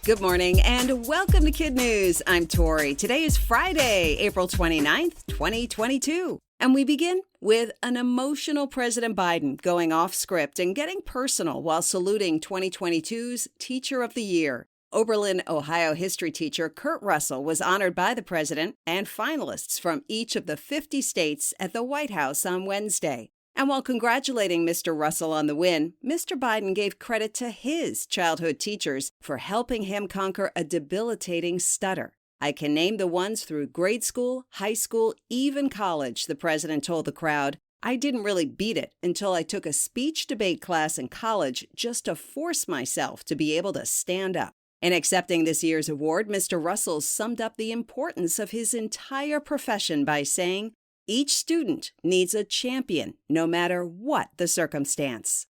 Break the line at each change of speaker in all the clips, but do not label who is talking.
Good morning and welcome to Kid News. I'm Tori. Today is Friday, April 29th, 2022. And we begin with an emotional President Biden going off script and getting personal while saluting 2022's Teacher of the Year. Oberlin, Ohio history teacher Kurt Russell was honored by the president and finalists from each of the 50 states at the White House on Wednesday. And while congratulating Mr. Russell on the win, Mr. Biden gave credit to his childhood teachers for helping him conquer a debilitating stutter. I can name the ones through grade school, high school, even college, the president told the crowd. I didn't really beat it until I took a speech debate class in college just to force myself to be able to stand up. In accepting this year's award, Mr. Russell summed up the importance of his entire profession by saying, "Each student needs a champion, no matter what the circumstance."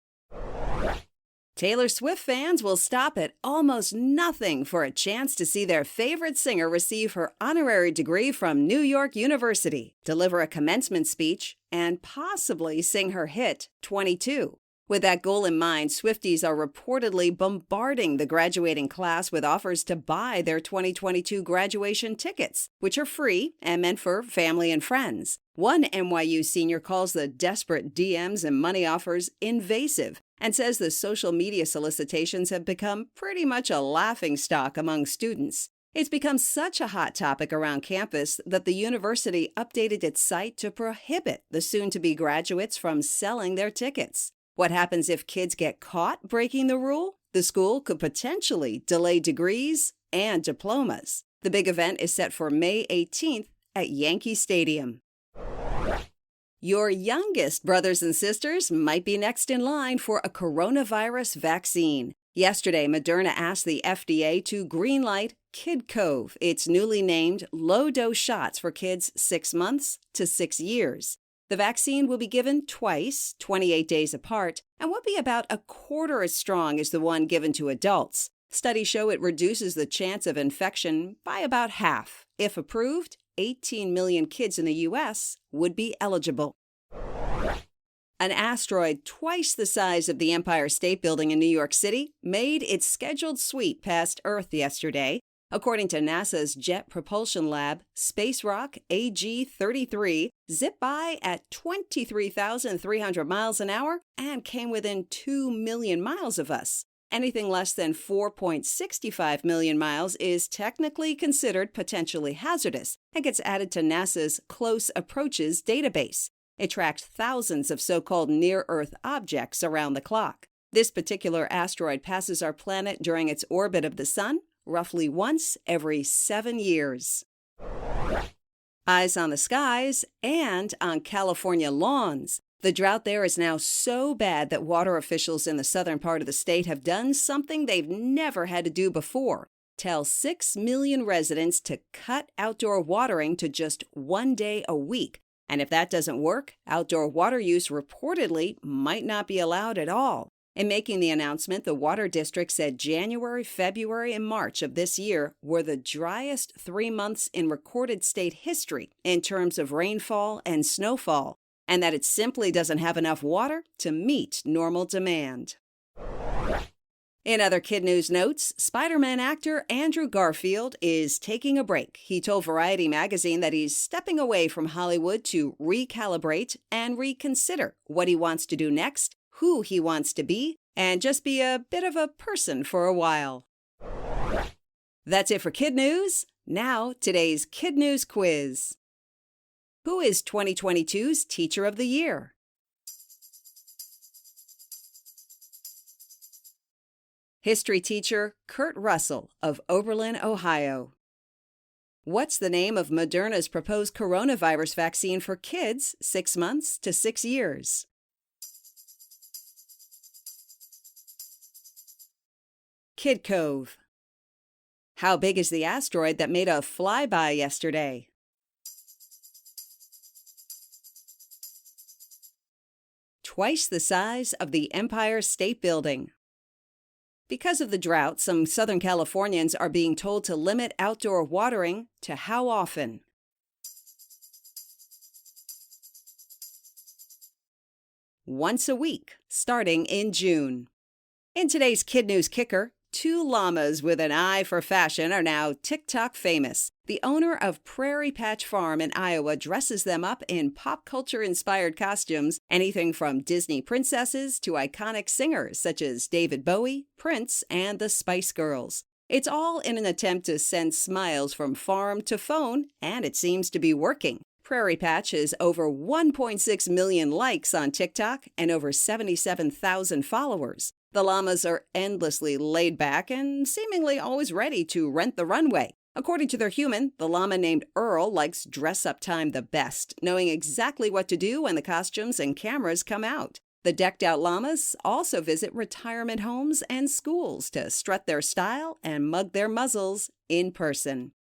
Taylor Swift fans will stop at almost nothing for a chance to see their favorite singer receive her honorary degree from New York University, deliver a commencement speech, and possibly sing her hit, 22. With that goal in mind, Swifties are reportedly bombarding the graduating class with offers to buy their 2022 graduation tickets, which are free and meant for family and friends. One NYU senior calls the desperate DMs and money offers invasive and says the social media solicitations have become pretty much a laughingstock among students. It's become such a hot topic around campus that the university updated its site to prohibit the soon-to-be graduates from selling their tickets. What happens if kids get caught breaking the rule? The school could potentially delay degrees and diplomas. The big event is set for May 18th at Yankee Stadium. Your youngest brothers and sisters might be next in line for a coronavirus vaccine. Yesterday, Moderna asked the FDA to greenlight KidCOVE, its newly named low-dose shots for kids 6 months to 6 years. The vaccine will be given twice, 28 days apart, and will be about a quarter as strong as the one given to adults. Studies show it reduces the chance of infection by about half. If approved, 18 million kids in the U.S. would be eligible. An asteroid twice the size of the Empire State Building in New York City made its scheduled sweep past Earth yesterday. According to NASA's Jet Propulsion Lab, Space Rock AG-33 zipped by at 23,300 miles an hour and came within 2 million miles of us. Anything less than 4.65 million miles is technically considered potentially hazardous and gets added to NASA's Close Approaches database. It tracked thousands of so-called near-Earth objects around the clock. This particular asteroid passes our planet during its orbit of the Sun, roughly once every 7 years. Eyes on the skies and on California lawns. The drought there is now so bad that water officials in the southern part of the state have done something they've never had to do before: tell 6 million residents to cut outdoor watering to just 1 day a week. And if that doesn't work, outdoor water use reportedly might not be allowed at all. In making the announcement, the Water District said January, February, and March of this year were the driest 3 months in recorded state history in terms of rainfall and snowfall, and that it simply doesn't have enough water to meet normal demand. In other Kid News notes, Spider-Man actor Andrew Garfield is taking a break. He told Variety magazine that he's stepping away from Hollywood to recalibrate and reconsider what he wants to do next, who he wants to be, and just be a bit of a person for a while. That's it for Kid News. Now, today's Kid News quiz. Who is 2022's Teacher of the Year? History teacher Kurt Russell of Oberlin, Ohio. What's the name of Moderna's proposed coronavirus vaccine for kids 6 months to 6 years? KidCOVE. How big is the asteroid that made a flyby yesterday? Twice the size of the Empire State Building. Because of the drought, some Southern Californians are being told to limit outdoor watering to how often? Once a week, starting in June. In today's Kid News Kicker, Two llamas with an eye for fashion are now TikTok famous. The owner of Prairie Patch Farm in Iowa dresses them up in pop culture-inspired costumes, anything from Disney princesses to iconic singers such as David Bowie, Prince, and the Spice Girls. It's all in an attempt to send smiles from farm to phone, and it seems to be working. Prairie Patch has over 1.6 million likes on TikTok and over 77,000 followers. The llamas are endlessly laid back and seemingly always ready to rent the runway. According to their human, the llama named Earl likes dress-up time the best, knowing exactly what to do when the costumes and cameras come out. The decked-out llamas also visit retirement homes and schools to strut their style and mug their muzzles in person.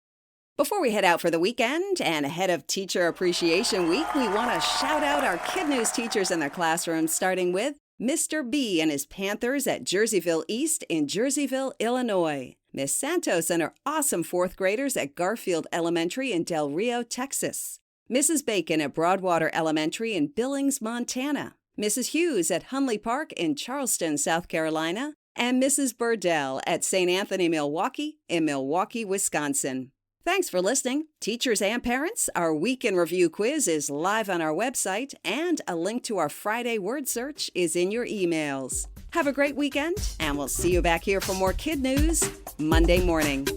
Before we head out for the weekend and ahead of Teacher Appreciation Week, we want to shout out our KidNuz teachers in their classrooms, starting with Mr. B and his Panthers at Jerseyville East in Jerseyville, Illinois. Miss Santos and her awesome fourth graders at Garfield Elementary in Del Rio, Texas. Mrs. Bacon at Broadwater Elementary in Billings, Montana. Mrs. Hughes at Hunley Park in Charleston, South Carolina. And Mrs. Burdell at St. Anthony, Milwaukee in Milwaukee, Wisconsin. Thanks for listening. Teachers and parents, our Week in Review quiz is live on our website, and a link to our Friday word search is in your emails. Have a great weekend, and we'll see you back here for more Kid News Monday morning.